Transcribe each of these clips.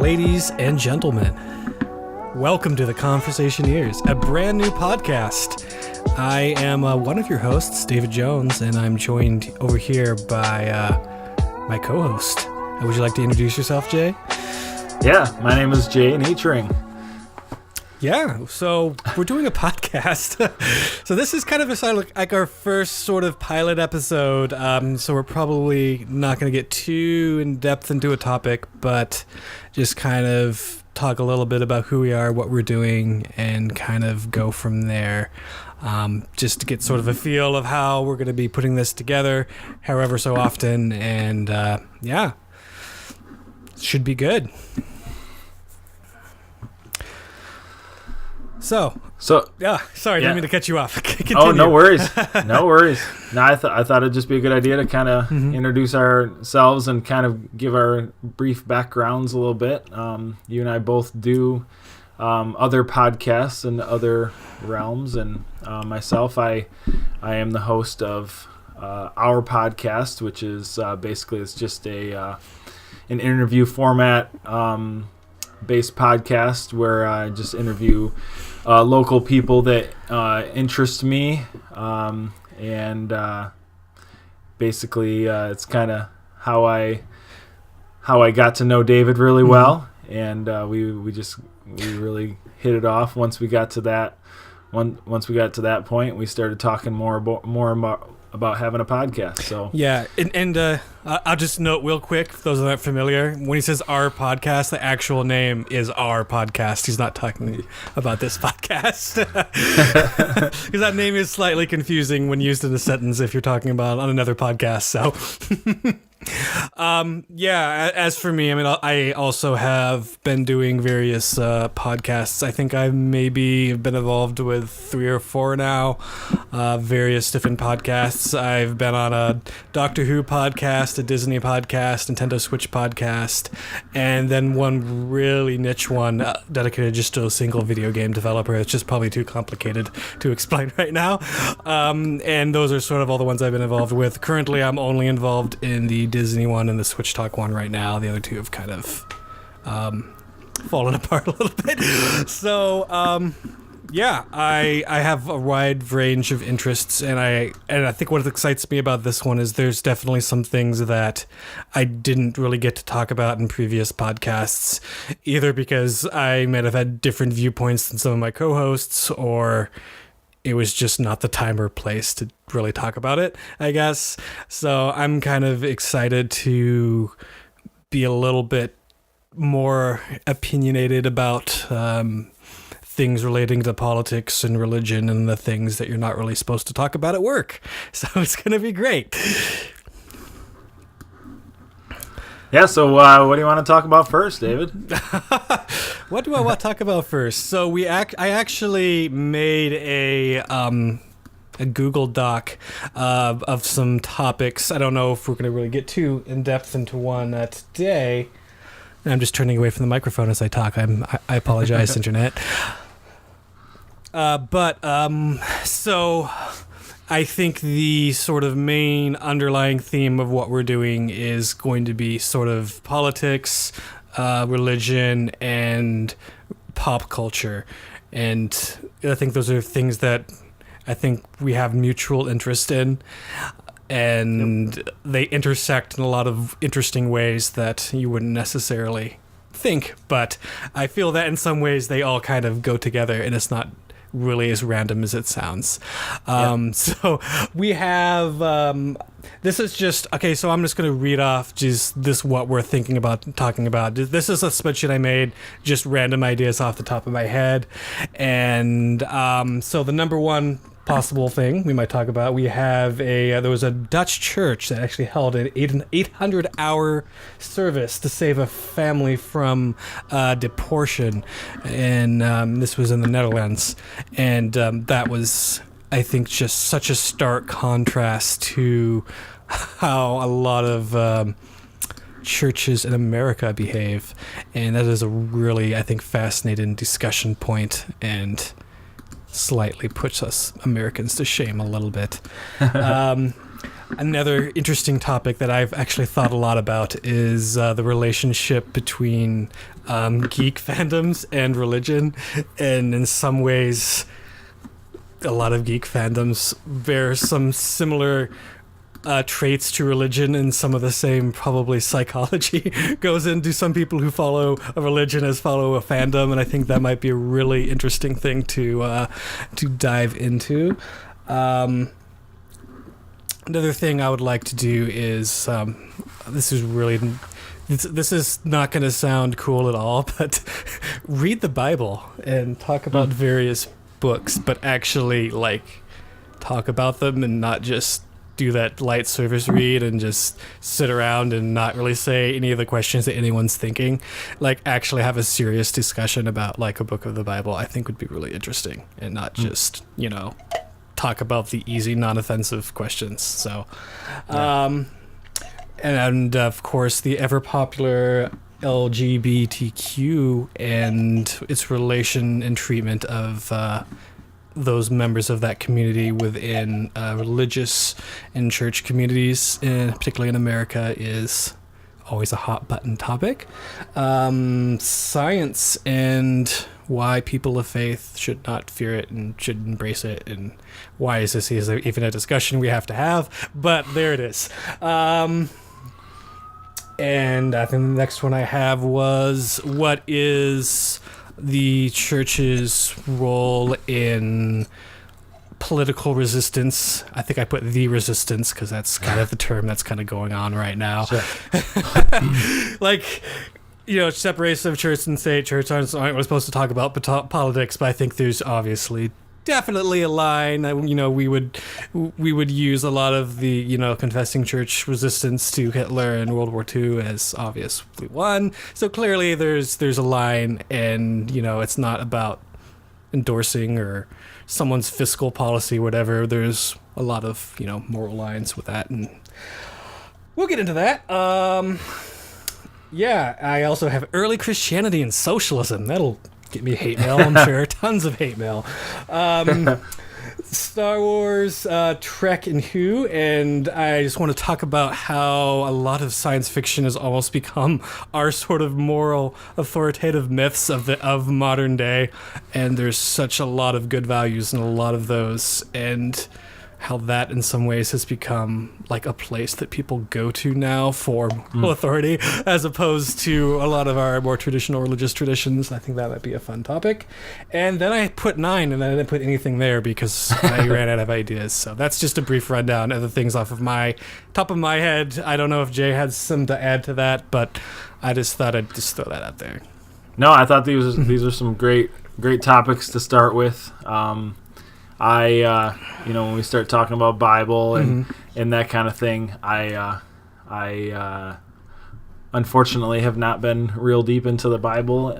Ladies and gentlemen, welcome to the Conversationeers, a brand new podcast. I am one of your hosts, David Jones, and I'm joined over here by my co-host. Would you like to introduce yourself, Jay? Yeah, my name is Jay Natering. Yeah, so we're doing a podcast. So this is kind of like our first sort of pilot episode. So we're probably not going to get too in depth into a topic, but just kind of talk a little bit about who we are, what we're doing, and kind of go from there. Just to get sort of a feel of how we're going to be putting this together, however so often, and yeah, should be good. So yeah, sorry, didn't mean to cut you off. Continue. Oh, no worries. No, I thought it'd just be a good idea to kind of introduce ourselves and kind of give our brief backgrounds a little bit. You and I both do other podcasts in other realms, and myself, I am the host of our podcast, which is basically it's just an interview format based podcast where I just interview local people that interest me, and basically it's kind of how I got to know David really well, and we really hit it off. Once we got to that point, we started talking more about having a podcast. So yeah, and I'll just note real quick, for those that aren't familiar, when he says our podcast, the actual name is our podcast. He's not talking about this podcast, because that name is slightly confusing when used in a sentence if you're talking about on another podcast. So yeah, as for me, I mean, I also have been doing various podcasts. I think I've maybe been involved with 3 or 4 now, various different podcasts. I've been on a Doctor Who podcast, a Disney podcast, Nintendo Switch podcast, and then one really niche one dedicated just to a single video game developer. It's just probably too complicated to explain right now. And those are sort of all the ones I've been involved with. Currently, I'm only involved in the Disney one and the Switch Talk one right now. The other two have kind of fallen apart a little bit. So yeah, I have a wide range of interests, and I think what excites me about this one is there's definitely some things that I didn't really get to talk about in previous podcasts, either because I might have had different viewpoints than some of my co-hosts, or it was just not the time or place to really talk about it, I guess. So I'm kind of excited to be a little bit more opinionated about things relating to politics and religion and the things that you're not really supposed to talk about at work. So it's going to be great. Yeah, so what do you want to talk about first, David? What do I want to talk about first? So I actually made a Google Doc of some topics. I don't know if we're going to really get too in depth into one today. I'm just turning away from the microphone as I talk. I apologize, Internet. So I think the sort of main underlying theme of what we're doing is going to be sort of politics, religion, and pop culture. And I think those are things that I think we have mutual interest in. And they intersect in a lot of interesting ways that you wouldn't necessarily think. But I feel that in some ways they all kind of go together, and it's not really as random as it sounds. So we have this is just okay, so I'm just going to read off just this what we're thinking about talking about. This is a spreadsheet I made, just random ideas off the top of my head. And so the number one possible thing we might talk about, we have there was a Dutch church that actually held an 800-hour service to save a family from deportation, and this was in the Netherlands, and that was, I think, just such a stark contrast to how a lot of churches in America behave, and that is a really, I think, fascinating discussion point, and slightly puts us Americans to shame a little bit. Another interesting topic that I've actually thought a lot about is the relationship between geek fandoms and religion. And in some ways, a lot of geek fandoms bear some similar traits to religion, and some of the same probably psychology goes into some people who follow a religion as follow a fandom, and I think that might be a really interesting thing to dive into. Another thing I would like to do is this is not going to sound cool at all, but read the Bible and talk about various books, but actually like talk about them and not just do that light service read and just sit around and not really say any of the questions that anyone's thinking. Like actually have a serious discussion about like a book of the Bible, I think would be really interesting, and not just, talk about the easy, non-offensive questions. So, and of course the ever popular LGBTQ and its relation and treatment of those members of that community within religious and church communities, particularly in America, is always a hot button topic. Science and why people of faith should not fear it and should embrace it, and why is this even a discussion we have to have? But there it is. And I think the next one I have was, what is the church's role in political resistance? I think I put the resistance because that's kind of the term that's kind of going on right now. Sure. Like, separation of church and state. Church aren't supposed to talk about politics, but I think there's obviously definitely a line. We would use a lot of the confessing church resistance to Hitler and World War II as obviously one. So clearly there's a line, and it's not about endorsing or someone's fiscal policy, whatever. There's a lot of moral lines with that, and we'll get into that. Yeah, I also have early Christianity and socialism. That'll get me hate mail, I'm sure. Tons of hate mail. Star Wars, Trek, and Who, and I just want to talk about how a lot of science fiction has almost become our sort of moral authoritative myths of modern day, and there's such a lot of good values in a lot of those, and how that in some ways has become like a place that people go to now for moral authority, as opposed to a lot of our more traditional religious traditions. I think that might be a fun topic. And then I put 9, and I didn't put anything there because I ran out of ideas. So that's just a brief rundown of the things off of my top of my head. I don't know if Jay has some to add to that, but I just thought I'd just throw that out there. No, I thought these are some great topics to start with. When we start talking about Bible and that kind of thing, I unfortunately have not been real deep into the Bible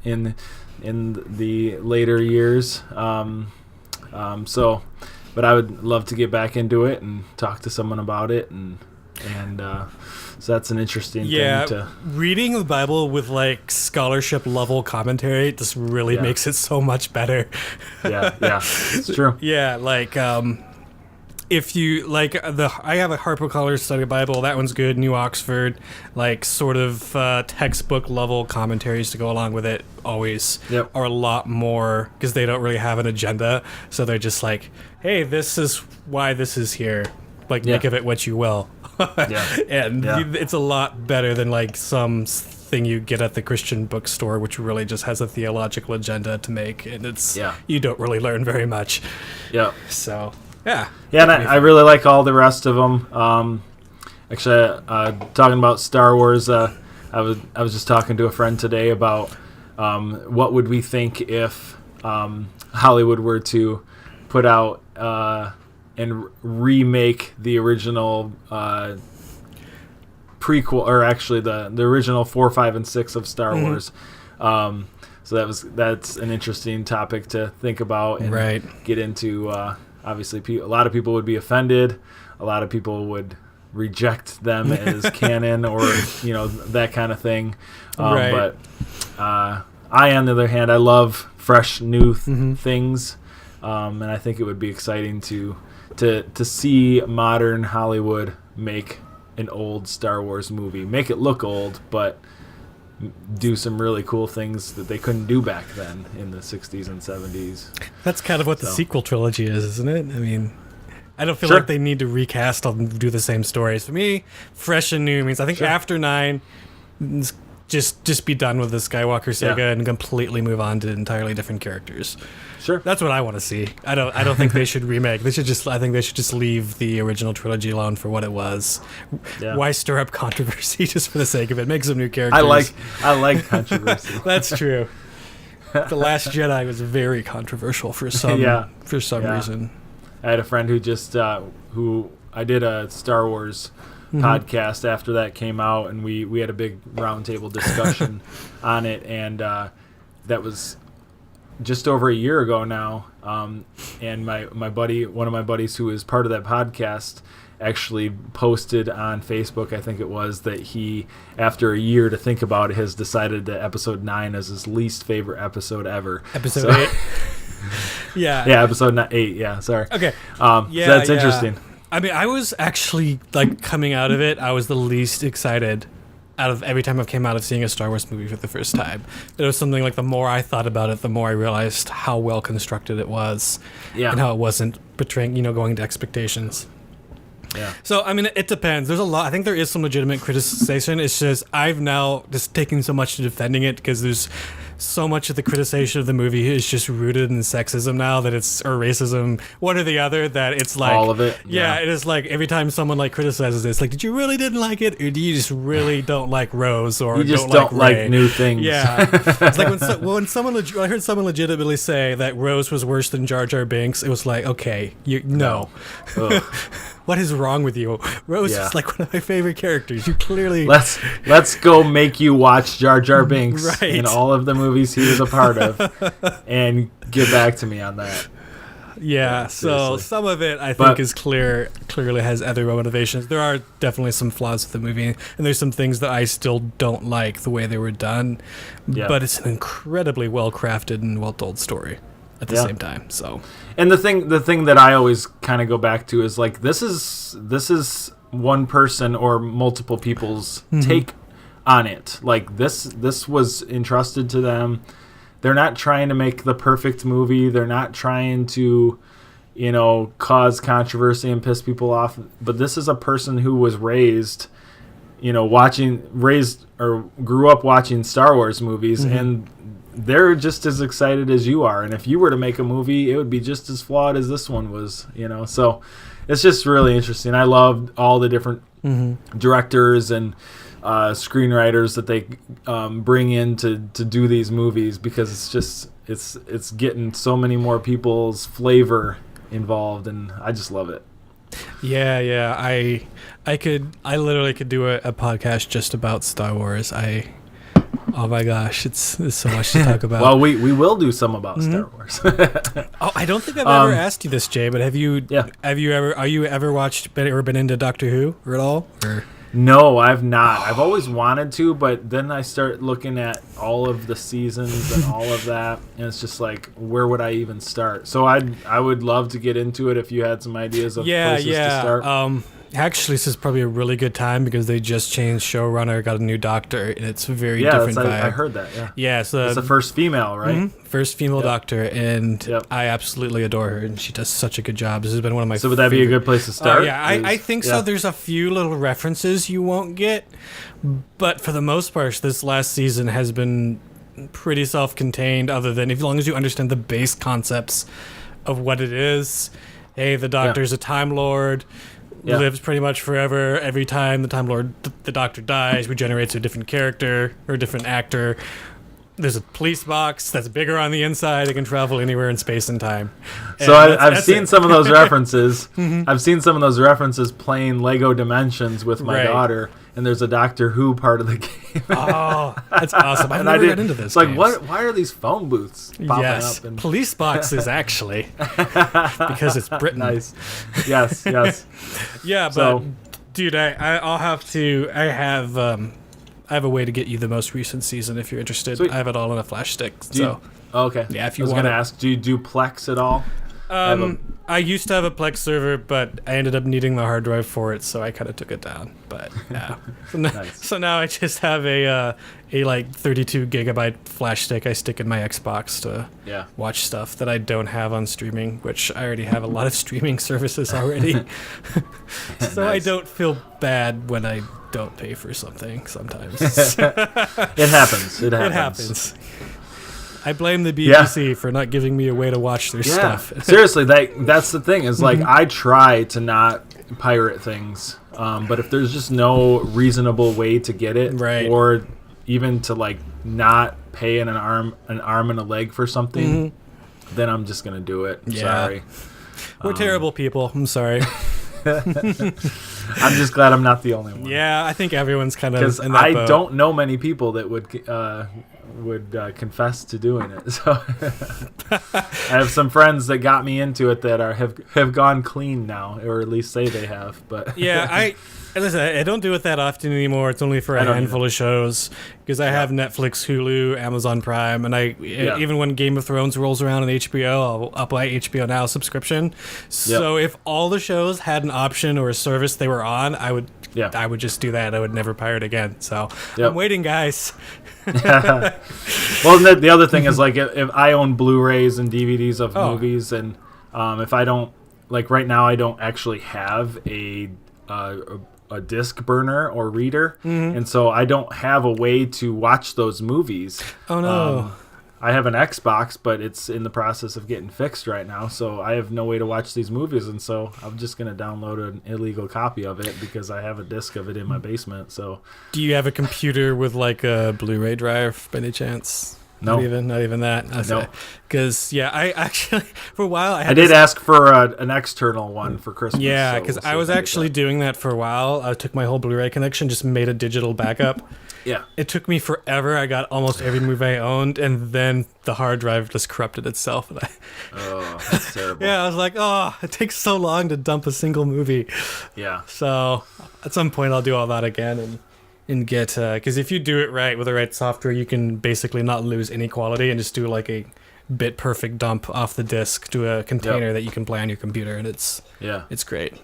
in the later years. But I would love to get back into it and talk to someone about it, and so that's an interesting thing to reading the Bible with like scholarship level commentary just really makes it so much better. Yeah, it's true. Yeah, like if you like I have a HarperCollins Study Bible. That one's good. New Oxford, like sort of textbook level commentaries to go along with it always are a lot more, because they don't really have an agenda. So they're just like, hey, this is why this is here. Like, make of it what you will. It's a lot better than like some thing you get at the Christian bookstore, which really just has a theological agenda to make, and it's you don't really learn very much. So and I really like all the rest of them. Actually, talking about Star Wars, I was just talking to a friend today about what would we think if Hollywood were to put out and remake the original prequel, or actually the original 4, 5, and 6 of Star Wars. So that's an interesting topic to think about and get into. Obviously, a lot of people would be offended. A lot of people would reject them as canon, or that kind of thing. But I, on the other hand, I love fresh new things, and I think it would be exciting to to see modern Hollywood make an old Star Wars movie, make it look old, but do some really cool things that they couldn't do back then in the 60s and 70s. That's kind of what the sequel trilogy is, isn't it? I mean, I don't feel Sure. like they need to recast and do the same stories. For me, fresh and new means I think after 9, just be done with the Skywalker saga and completely move on to entirely different characters. Sure. That's what I want to see. I don't think they should remake. I think they should just leave the original trilogy alone for what it was. Yeah. Why stir up controversy just for the sake of it? Make some new characters. I like controversy. That's true. The Last Jedi was very controversial for some reason. I had a friend who I did a Star Wars podcast after that came out, and we had a big roundtable discussion on it, and that was just over a year ago now. And my buddy, one of my buddies who is part of that podcast, actually posted on Facebook, I think it was, that he, after a year to think about it, has decided that episode 9 is his least favorite episode ever. Episode 8. Yeah, episode 8. Yeah, sorry. Okay. So that's interesting. I mean, I was actually, like, coming out of it, I was the least excited out of every time I've came out of seeing a Star Wars movie for the first time. It was something like the more I thought about it, the more I realized how well constructed it was and how it wasn't betraying, going to expectations. Yeah. So, I mean, it depends. There's a lot. I think there is some legitimate criticism. It's just I've now just taken so much to defending it because there's so much of the criticization of the movie is just rooted in sexism now or racism, one or the other, that it's like all of it. Yeah, it is like every time someone like criticizes it, it's like, did you really didn't like it, or do you just really don't like Rose, or you just don't like Rey? New things? Yeah, it's like when someone I heard someone legitimately say that Rose was worse than Jar Jar Binks. It was like, okay, no. What is wrong with you? Rose is like one of my favorite characters. You clearly let's go make you watch Jar Jar Binks right. in all of the movies he was a part of, and get back to me on that. Yeah, so some of it I think is clearly has other motivations. There are definitely some flaws with the movie, and there's some things that I still don't like the way they were done. Yeah. But it's an incredibly well crafted and well told story at the same time. So, and the thing that I always kind of go back to is like this is one person or multiple people's take on it. Like this was entrusted to them. They're not trying to make the perfect movie. They're not trying to, cause controversy and piss people off. But this is a person who was raised or grew up watching Star Wars movies, and they're just as excited as you are. And if you were to make a movie, it would be just as flawed as this one was, So it's just really interesting. I loved all the different directors and screenwriters that they bring in to do these movies, because it's just it's getting so many more people's flavor involved, and I just love it. Yeah. I literally could do a podcast just about Star Wars. Oh my gosh, it's so much to talk about. Well, we will do some about Star Wars. I don't think I've ever asked you this, Jay, but have you ever watched or been into Doctor Who or at all? Or? No, I've not. I've always wanted to, but then I start looking at all of the seasons and all of that, and it's just like, where would I even start? So I would love to get into it if you had some ideas of places to start. Actually, this is probably a really good time because they just changed showrunner, got a new doctor, and it's a very different vibe. I heard that, yeah. Yeah, so it's the first female, right? First female doctor, and I absolutely adore her, and she does such a good job. This has been one of my So would that be a good place to start? I think so. There's a few little references you won't get, but for the most part, this last season has been pretty self-contained, other than as long as you understand the base concepts of what it is. Hey, the doctor's a Time Lord. Lives pretty much forever. Every time the Time Lord, the Doctor dies, regenerates a different character or a different actor. There's a police box that's bigger on the inside. It can travel anywhere in space and time. So I've seen some of those references. I've seen some of those references playing Lego Dimensions with my daughter, and there's a Doctor Who part of the game. Oh, that's awesome! I've never got into this. It's like, why are these phone booths popping up? And police boxes actually, because it's Britain. Nice. Yes. Yeah, but dude, I'll have to. I have a way to get you the most recent season if you're interested. Sweet. I have it all on a flash stick. Okay. Yeah, if you want. I was going to ask, do you do Plex at all? I used to have a Plex server, but I ended up needing the hard drive for it, so I kind of took it down. But yeah, so now I just have a like 32 gigabyte flash stick I stick in my Xbox to watch stuff that I don't have on streaming, which I already have a lot of streaming services already. So I don't feel bad when I don't pay for something sometimes. It happens. It happens. I blame the BBC for not giving me a way to watch their stuff. Seriously, that's the thing. Is like I try to not pirate things, but if there's just no reasonable way to get it, or even to like not pay an arm and a leg for something, then I'm just gonna do it. Sorry, we're terrible people. I'm sorry. I'm just glad I'm not the only one. Yeah, I think everyone's kind of because in that I boat. don't know many people that would confess to doing it. So I have some friends that got me into it that have gone clean now, or at least say they have. But yeah, listen, I don't do it that often anymore. It's only for a handful of shows because I have Netflix, Hulu, Amazon Prime, and even when Game of Thrones rolls around on HBO, I'll buy HBO Now subscription. So if all the shows had an option or a service they were on, I would just do that. I would never pirate again. So I'm waiting, guys. Well, the other thing is like if I own Blu-rays and DVDs of movies, and if I don't, like right now, I don't actually have a disc burner or reader, and so I don't have a way to watch those movies. Oh no. I have an Xbox, but it's in the process of getting fixed right now, so I have no way to watch these movies, and so I'm just going to download an illegal copy of it because I have a disc of it in my basement. So, do you have a computer with like a Blu-ray drive by any chance? No. Not even that. No. Because, I actually, for a while... I did ask for an external one for Christmas. Yeah, because I was actually doing that for a while. I took my whole Blu-ray connection, just made a digital backup. Yeah. It took me forever. I got almost every movie I owned, and then the hard drive just corrupted itself. And that's terrible. Yeah, I was like, it takes so long to dump a single movie. Yeah. So, at some point, I'll do all that again and get... Because if you do it right with the right software, you can basically not lose any quality and just do like a bit perfect dump off the disk to a container that you can play on your computer, and it's great.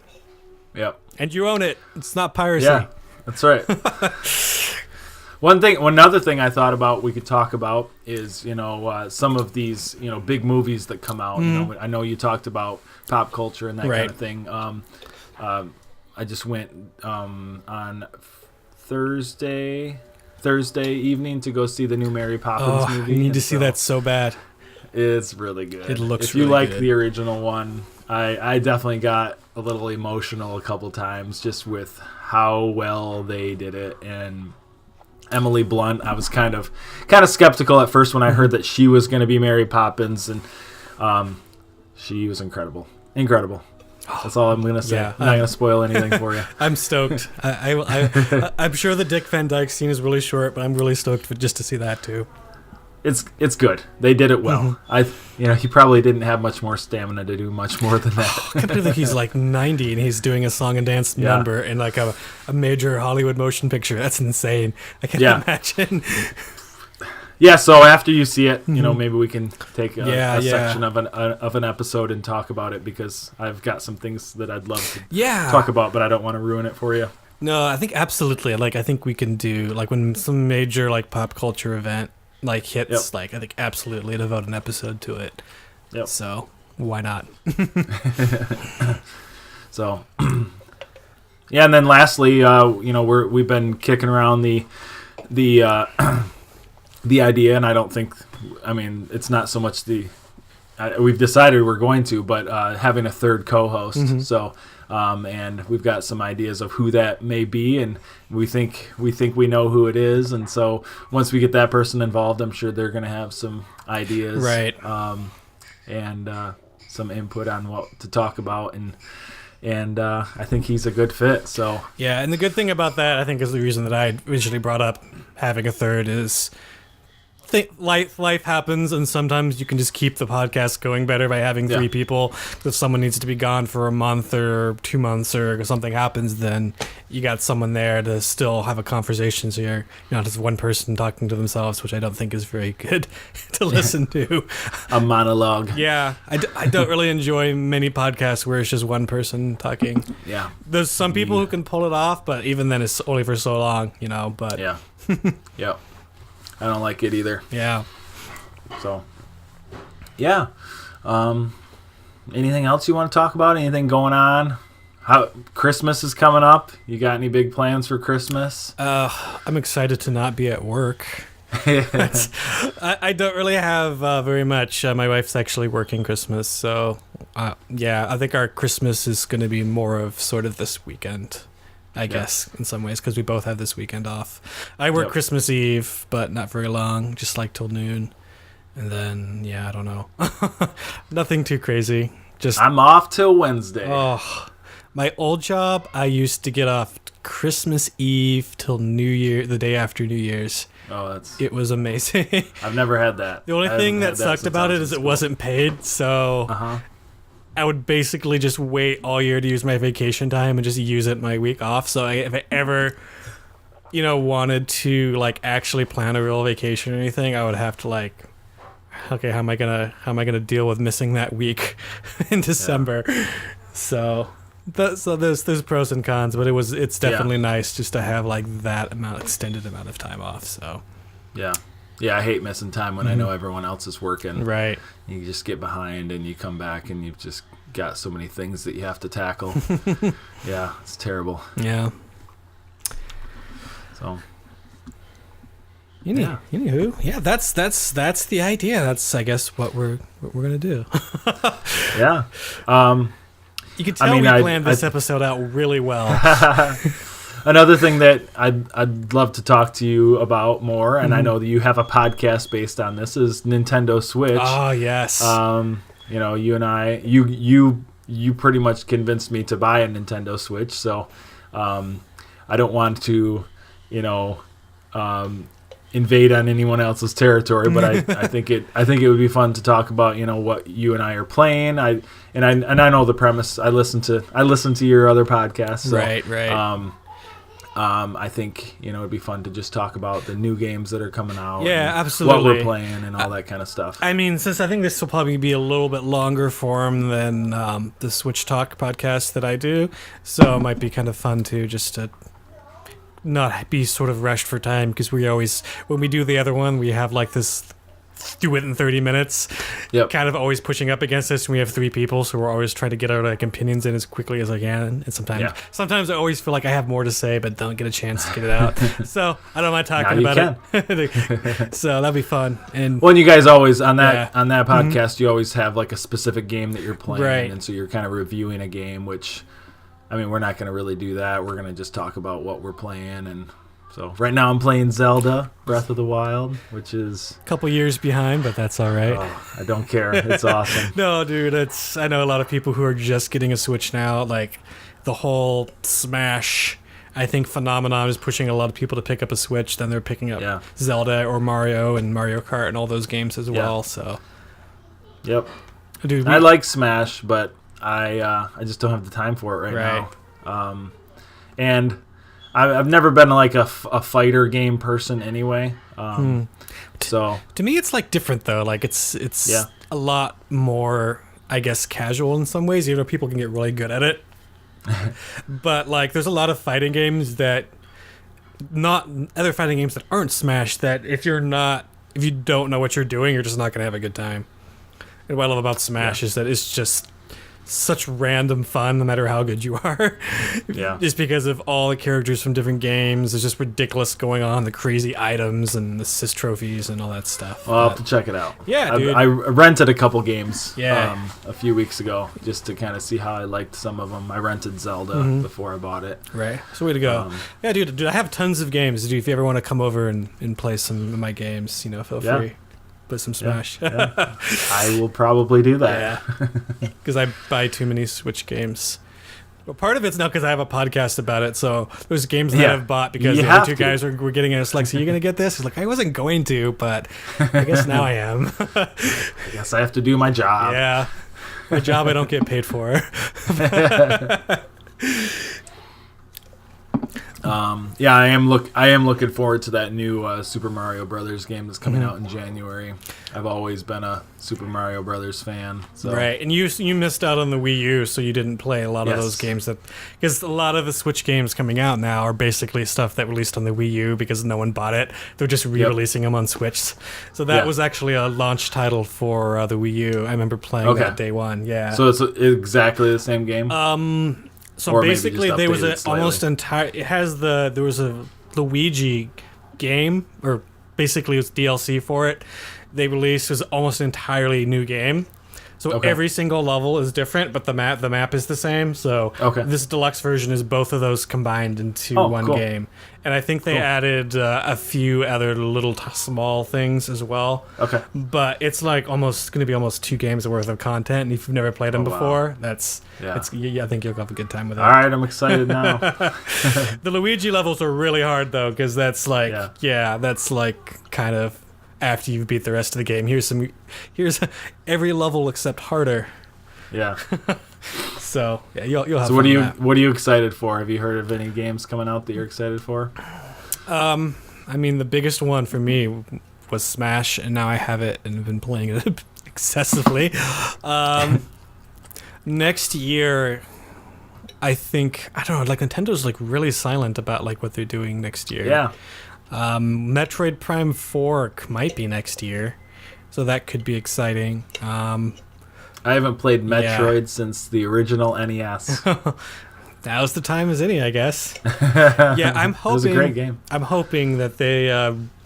Yep. And you own it. It's not piracy. Yeah, that's right. One other thing I thought about we could talk about is, some of these, big movies that come out. I know you talked about pop culture and that kind of thing. I just went on Thursday evening to go see the new Mary Poppins movie. I need to see that so bad. It's really good. It looks if you really like good. the original one, I definitely got a little emotional a couple times just with how well they did it. And Emily Blunt, I was kind of skeptical at first when I heard that she was going to be Mary Poppins, and she was incredible. That's all I'm going to say. Yeah, I'm not going to spoil anything for you. I'm stoked. I'm sure the Dick Van Dyke scene is really short, but I'm really stoked just to see that too. It's good. They did it well. He probably didn't have much more stamina to do much more than that. I can't believe he's like 90 and he's doing a song and dance number in like a major Hollywood motion picture. That's insane. I can't imagine. Yeah, so after you see it, maybe we can take a section of an episode and talk about it, because I've got some things that I'd love to talk about, but I don't want to ruin it for you. No, I think absolutely. Like, I think we can do, like, when some major like pop culture event like hits, like, I think absolutely devote an episode to it. Yep. So why not? So and then lastly, we've been kicking around the idea, and I don't think, it's not so much we've decided we're going to, but having a third co-host. So, and we've got some ideas of who that may be, and we think we know who it is. And so once we get that person involved, I'm sure they're going to have some ideas, right? And some input on what to talk about, and I think he's a good fit. So yeah, and the good thing about that, I think, is the reason that I originally brought up having a third is life happens, and sometimes you can just keep the podcast going better by having three people. If someone needs to be gone for a month or 2 months, or something happens, then you got someone there to still have a conversation. So you're not just one person talking to themselves, which I don't think is very good to listen to. A monologue. Yeah, I don't really enjoy many podcasts where it's just one person talking. Yeah, there's some people who can pull it off, but even then, it's only for so long, But yeah, yep. I don't like it either. Yeah. So, yeah. Anything else you want to talk about? Anything going on? How Christmas is coming up? You got any big plans for Christmas? I'm excited to not be at work. I don't really have very much. My wife's actually working Christmas, so I think our Christmas is going to be more of sort of this weekend. I guess, in some ways, because we both have this weekend off. I work Christmas Eve, but not very long, just like till noon. And then, I don't know. Nothing too crazy. I'm off till Wednesday. Oh, my old job, I used to get off Christmas Eve till New Year, the day after New Year's. Oh, it was amazing. I've never had that. The only thing that sucked about it is it wasn't paid, so... I would basically just wait all year to use my vacation time and just use it my week off. So if I ever, wanted to actually plan a real vacation or anything, I would have to okay, how am I gonna deal with missing that week in December? So there's pros and cons, but it's definitely nice just to have that extended amount of time off. So yeah, I hate missing time when I know everyone else is working. Right. You just get behind and you come back and you've just got so many things that you have to tackle. Yeah, it's terrible. Yeah. So. Anywho, that's the idea. That's, I guess, what we're gonna do. Yeah. You can tell we planned this episode out really well. Another thing that I'd love to talk to you about more, and I know that you have a podcast based on this, is Nintendo Switch. Oh, yes. You and I, you pretty much convinced me to buy a Nintendo Switch, so I don't want to, invade on anyone else's territory, but I think it would be fun to talk about, what you and I are playing. I know the premise. I listen to your other podcasts. So, right. I think it'd be fun to just talk about the new games that are coming out. Yeah, and absolutely. What we're playing and all that kind of stuff. I mean, since I think this will probably be a little bit longer form than the Switch Talk podcast that I do, so it might be kind of fun too, just to not be sort of rushed for time, because we always, when we do the other one, we have this do it in 30 minutes, kind of always pushing up against us, and we have 3 people, so we're always trying to get our opinions in as quickly as I can, and sometimes I always feel like I have more to say but don't get a chance to get it out. So I don't mind talking about it. So that'd be fun. And you guys always on that podcast, you always have a specific game that you're playing, and so you're kind of reviewing a game, which we're not going to really do that. We're going to just talk about what we're playing. And so right now I'm playing Zelda Breath of the Wild, which is a couple years behind, but that's all right. I don't care. It's awesome. No, dude, I know a lot of people who are just getting a Switch now. The whole Smash, I think, phenomenon is pushing a lot of people to pick up a Switch. Then they're picking up Zelda or Mario and Mario Kart and all those games as well. So, dude, I like Smash, but I just don't have the time for it right now. And I've never been a fighter game person anyway. So to me, it's different though. It's a lot more, I guess, casual in some ways. Even though people can get really good at it, but there's a lot of fighting games that other fighting games that aren't Smash, that if you don't know what you're doing, you're just not gonna have a good time. And what I love about Smash is that it's just such random fun no matter how good you are. Just because of all the characters from different games. There's just ridiculous going on, the crazy items and assist trophies and all that stuff. Well, I'll have to check it out. Yeah, dude. I rented a couple games a few weeks ago just to kind of see how I liked some of them. I rented Zelda before I bought it. Right. So way to go. Yeah, dude, I have tons of games. Dude, if you ever want to come over and play some of my games, feel free. Put some Smash. I will probably do that. Yeah. Because I buy too many Switch games. Well, part of it's now because I have a podcast about it. So there's games that I've bought because You the other have two to. guys were getting it. It's like, so you're going to get this? He's like, I wasn't going to, but I guess now I am. I guess I have to do my job. Yeah. My job I don't get paid for. I am looking forward to that new Super Mario Brothers game that's coming out in January. I've always been a Super Mario Brothers fan. So. Right, and you missed out on the Wii U, so you didn't play a lot of those games because a lot of the Switch games coming out now are basically stuff that released on the Wii U because no one bought it. They're just re-releasing them on Switch. So that was actually a launch title for the Wii U. I remember playing that day one. Yeah. So it's exactly the same game. So or basically, there was almost entire. It has there was a Luigi game, or basically it's DLC for it. They released was almost an entirely new game. So every single level is different, but the map is the same. So this deluxe version is both of those combined into one game. And I think they added a few other little small things as well. Okay. But it's like almost going to be almost 2 games worth of content. And if you've never played them before, I think you'll have a good time with it. All right, I'm excited now. The Luigi levels are really hard though, because that's like that's like kind of after you've beat the rest of the game. Here's every level except harder. Yeah. So you'll have. So what are you excited for? Have you heard of any games coming out that you're excited for? I mean, the biggest one for me was Smash, and now I have it and have been playing it excessively. Next year, I think I don't know. Like Nintendo's like really silent about like what they're doing next year. Yeah. Metroid Prime 4 might be next year, so that could be exciting. I haven't played Metroid since the original NES. Now's the time as any, I guess. Yeah, I'm hoping. It was a great game. I'm hoping that they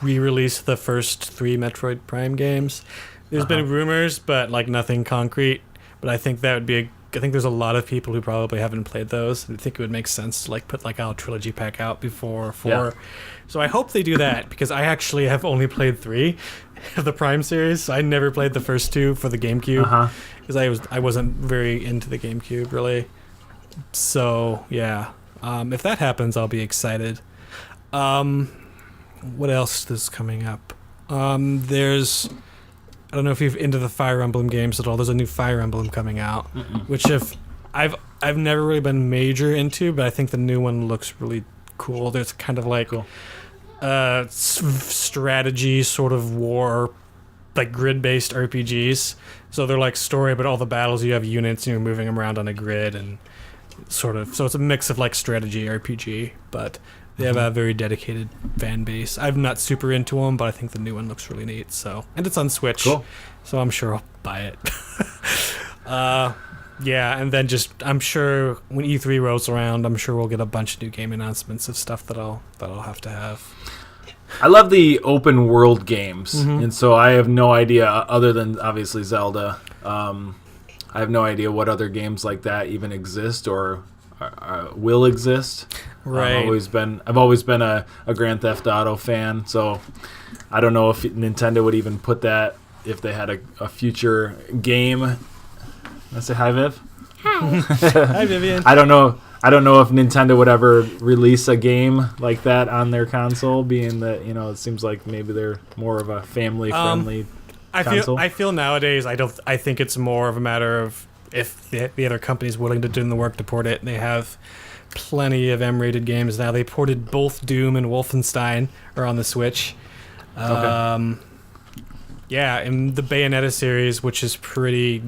re-release the first 3 Metroid Prime games. There's been rumors, but like nothing concrete. But I think that would be I think there's a lot of people who probably haven't played those. I think it would make sense to like put like a trilogy pack out before 4. Yeah. So I hope they do that because I actually have only played 3 of the Prime series. So I never played the first 2 for the GameCube because I wasn't very into the GameCube really. So yeah, if that happens, I'll be excited. What else is coming up? There's. I don't know if you're into the Fire Emblem games at all. There's a new Fire Emblem coming out, which I've never really been major into, but I think the new one looks really cool. There's kind of like strategy sort of war, like grid-based RPGs. So they're like story, but all the battles you have units and you're moving them around on a grid and sort of. So it's a mix of like strategy RPG, but. They have a very dedicated fan base. I'm not super into them, but I think the new one looks really neat. So, and it's on Switch, so I'm sure I'll buy it. Yeah, and then I'm sure when E3 rolls around, I'm sure we'll get a bunch of new game announcements of stuff that I'll have to have. I love the open world games, and so I have no idea other than obviously Zelda. I have no idea what other games like that even exist or will exist. Right. I've always been a Grand Theft Auto fan, so I don't know if Nintendo would even put that if they had a future game. Let's say hi, Viv. Hi. Hi, Vivian. I don't know if Nintendo would ever release a game like that on their console, being that it seems like maybe they're more of a family friendly console. I feel nowadays I think it's more of a matter of if the other company's willing to do the work to port it. They have plenty of M-rated games now. They ported both Doom and Wolfenstein are on the Switch. Yeah, and the Bayonetta series, which is pretty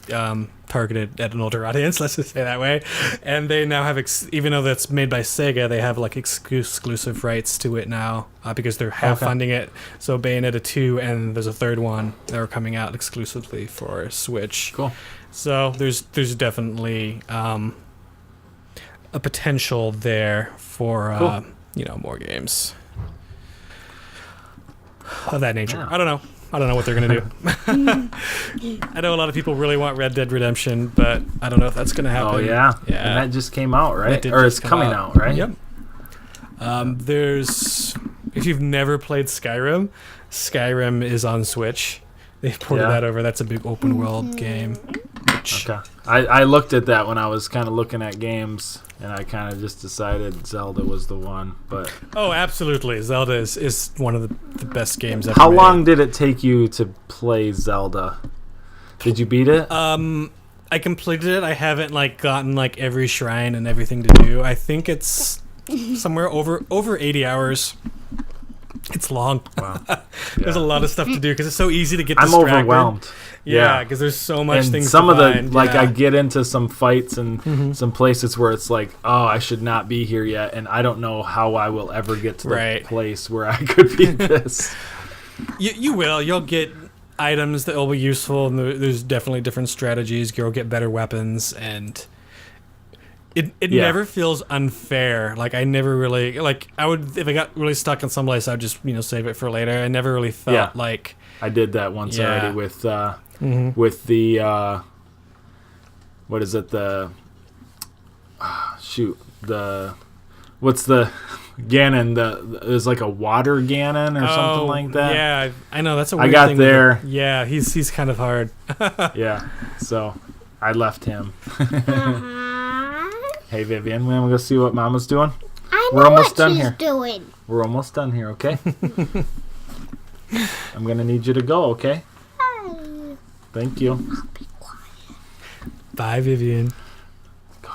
targeted at an older audience, let's just say that way. And they now have, even though that's made by Sega, they have like exclusive rights to it now because they're funding it. So Bayonetta 2 and there's a third one that are coming out exclusively for Switch. Cool. So there's definitely a potential there for more games of that nature. Yeah. I don't know what they're gonna do. I know a lot of people really want Red Dead Redemption, but I don't know if that's gonna happen. Oh yeah. And that just came out, right? Or it's coming out, right? Yep. There's if you've never played Skyrim is on Switch. They've ported that over. That's a big open world game. much. Okay. I looked at that when I was kind of looking at games, and I kind of just decided Zelda was the one. But Oh, absolutely. Zelda is one of the best games ever how made. long did it take you to play Zelda? Did you beat it? I completed it. I haven't gotten every shrine and everything to do. I think it's somewhere over 80 hours. It's long. Wow. There's a lot of stuff to do because it's so easy to get I'm distracted. overwhelmed. Yeah, because there's so much And things some to of the find. I get into some fights and some places where it's like, oh, I should not be here yet, and I don't know how I will ever get to the place where I could beat this. You will. You'll get items that will be useful, and there's definitely different strategies. You'll get better weapons, and it never feels unfair. I never really I would, if I got really stuck in some place, I would just save it for later. I never really felt like I did that once already with the what is it, the what's the Ganon, there's a water Ganon or something like that. Yeah, I know, that's a weird I got thing there. Yeah, he's kind of hard. Yeah, so I left him. Hey Vivian, we're gonna go see what Mama's doing. We're almost done here. We're almost done here, okay? I'm gonna need you to go, okay? Bye. Thank you. I'll be quiet. Bye, Vivian. Go.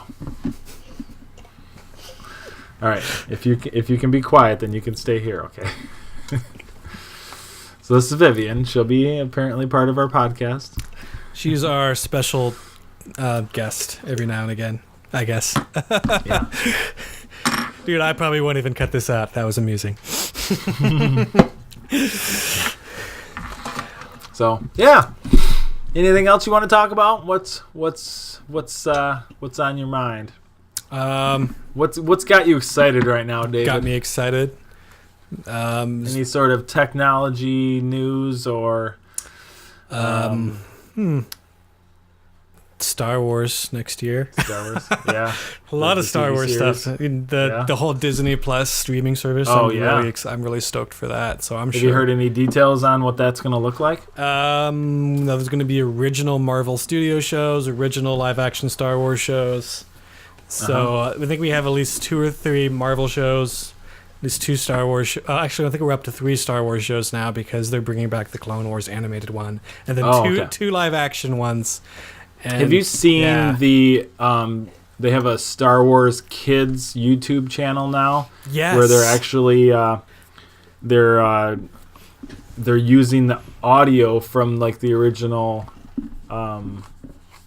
All right. If you can be quiet, then you can stay here, okay? So this is Vivian. She'll be apparently part of our podcast. She's our special guest every now and again, I guess. Yeah. Dude, I probably won't even cut this out. That was amusing. So yeah. Anything else you want to talk about? What's on your mind? What's got you excited right now, David? Got me excited. Any sort of technology news or Star Wars next year. Star Wars? Yeah. A lot of The Star TV Wars series. stuff. The whole Disney Plus streaming service. Oh, I'm really stoked for that. So I'm Have sure. you heard any details on what that's going to look like? There's going to be original Marvel Studio shows, original live action Star Wars shows. So I think we have at least 2 or 3 Marvel shows, at least 2 Star Wars. Actually, I think we're up to 3 Star Wars shows now because they're bringing back the Clone Wars animated one, and then two live action ones. And have you seen the? They have a Star Wars Kids YouTube channel now. Yes. Where they're actually they're using the audio from the original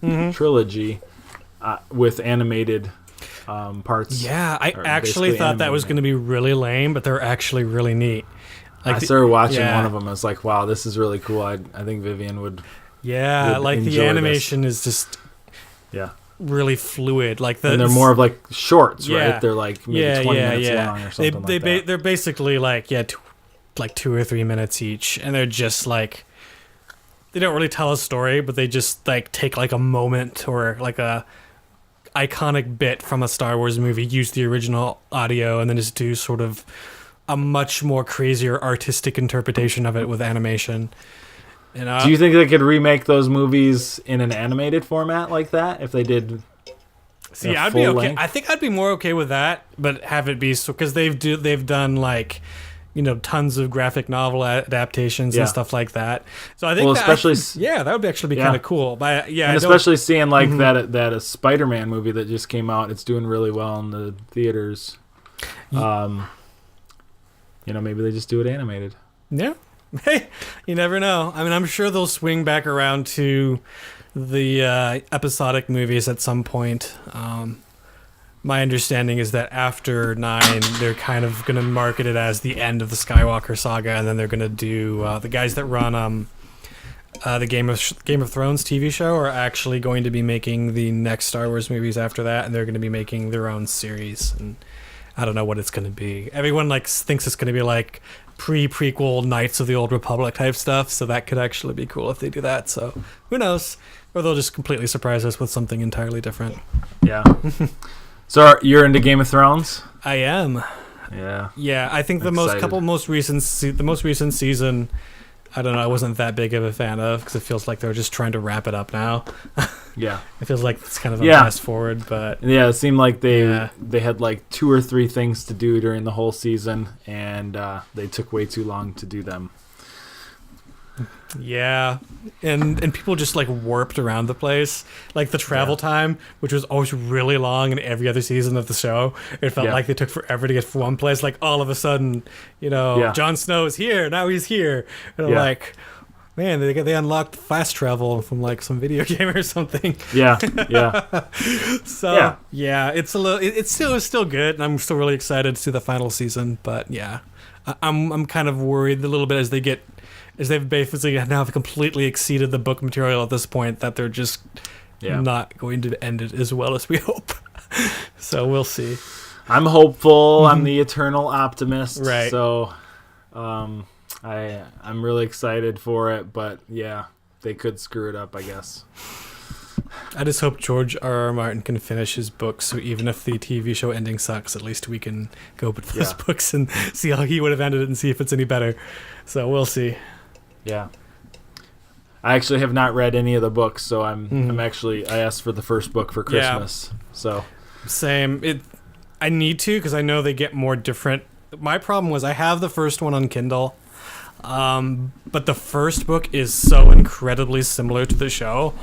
trilogy with animated parts. Yeah, I actually thought that was going to be really lame, but they're actually really neat. I started watching one of them. I was like, wow, this is really cool. I think Vivian would. Yeah, would the animation is just really fluid. And they're more of shorts, right? They're maybe 20 minutes long or something that. They're basically 2 or 3 minutes each, and they're just they don't really tell a story, but they just take a moment or a iconic bit from a Star Wars movie, use the original audio, and then just do sort of a much more crazier artistic interpretation of it with animation. Do you think they could remake those movies in an animated format like that if they did? See, I'd be okay. I think I'd be more okay with that, but have it be because they've done tons of graphic novel adaptations and stuff like that. So I think that would actually be kind of cool. But and especially seeing that a Spider-Man movie that just came out, it's doing really well in the theaters. Maybe they just do it animated. Yeah. Hey, you never know. I mean, I'm sure they'll swing back around to the episodic movies at some point. My understanding is that after 9, they're kind of going to market it as the end of the Skywalker saga, and then they're going to do the guys that run the Game of Thrones TV show are actually going to be making the next Star Wars movies after that, and they're going to be making their own series. And I don't know what it's going to be. Everyone thinks it's going to be pre-prequel Knights of the Old Republic type stuff, so that could actually be cool if they do that. So who knows? Or they'll just completely surprise us with something entirely different. Yeah. So you're into Game of Thrones? I am. Yeah. Yeah, I think the most recent season, I don't know, I wasn't that big of a fan of because it feels like they're just trying to wrap it up now. Yeah. It feels like it's kind of a fast forward, but yeah, it seemed like they had like 2 or 3 things to do during the whole season, and they took way too long to do them. Yeah, and people just like warped around the place. Like the travel time, which was always really long in every other season of the show, it felt like they took forever to get from one place. Like all of a sudden, Jon Snow is here, now he's here, and I'm like, man, they unlocked fast travel from like some video game or something. Yeah. So it's a little, it's still good, and I'm still really excited to see the final season. But I'm kind of worried a little bit as they've basically now completely exceeded the book material at this point, that they're just not going to end it as well as we hope. So we'll see. I'm hopeful. I'm the eternal optimist. Right. So I'm really excited for it, but they could screw it up, I guess. I just hope George R.R. Martin can finish his books, so even if the TV show ending sucks, at least we can go with those books and see how he would have ended it and see if it's any better. So we'll see. Yeah. I actually have not read any of the books, so I'm actually, I asked for the first book for Christmas. So same. I need to, because I know they get more different. My problem was I have the first one on Kindle, but the first book is so incredibly similar to the show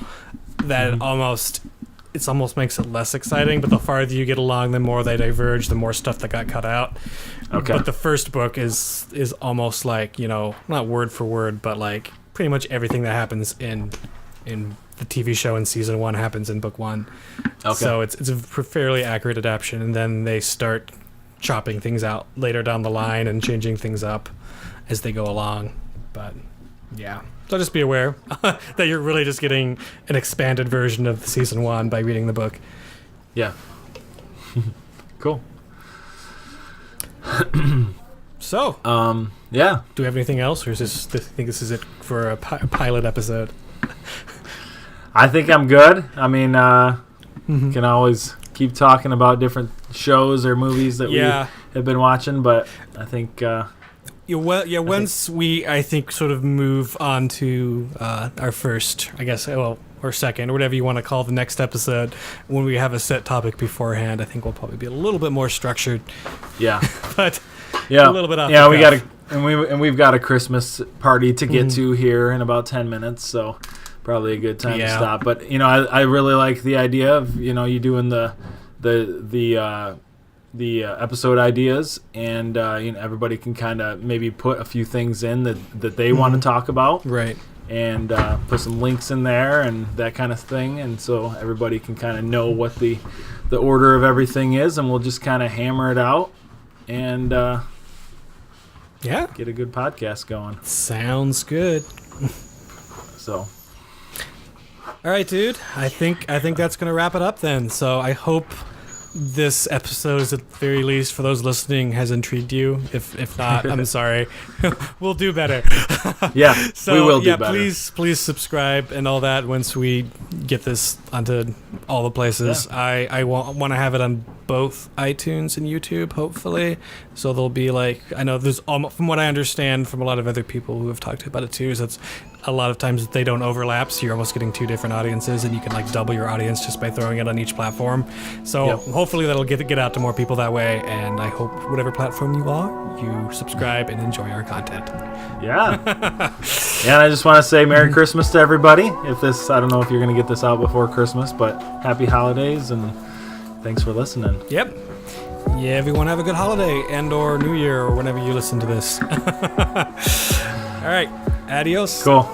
that it almost makes it less exciting. But the farther you get along, the more they diverge, the more stuff that got cut out. Okay. But the first book is almost like, not word for word, but like pretty much everything that happens in the TV show in season 1 happens in book 1. Okay. So it's a fairly accurate adaptation, and then they start chopping things out later down the line and changing things up as they go along. But so just be aware that you're really just getting an expanded version of season 1 by reading the book. Yeah. Cool. So, do we have anything else, or is I think this is it for a pilot episode? I think I'm good. I mean, can always keep talking about different shows or movies that we have been watching, but I think once we, I think, sort of move on to our first, I guess, or second, or whatever you want to call the next episode, when we have a set topic beforehand, I think we'll probably be a little bit more structured. Yeah. But a little bit off the cuff. We've got a Christmas party to get to here in about 10 minutes, so probably a good time to stop. But I really like the idea of you doing the episode ideas, and everybody can kind of maybe put a few things in that they want to talk about, right? And put some links in there and that kind of thing, and so everybody can kind of know what the order of everything is, and we'll just kind of hammer it out and get a good podcast going. Sounds good. So, all right, dude. I think that's gonna wrap it up then. So I hope this episode, at the very least, for those listening, has intrigued you. If not, I'm sorry. We'll do better. So, we will do better. Please subscribe and all that once we get this onto all the places. Yeah. I want to have it on both iTunes and YouTube, hopefully. So there'll be I know there's from what I understand from a lot of other people who have talked about it too, is that's a lot of times they don't overlap, so you're almost getting 2 different audiences, and you can double your audience just by throwing it on each platform. So hopefully that'll get out to more people that way, and I hope whatever platform you are, you subscribe and enjoy our content. Yeah. And I just want to say Merry Christmas to everybody. I don't know if you're going to get this out before Christmas, but happy holidays, and thanks for listening. Yep. Yeah, everyone have a good holiday and or New Year or whenever you listen to this. All right. Adios. Cool.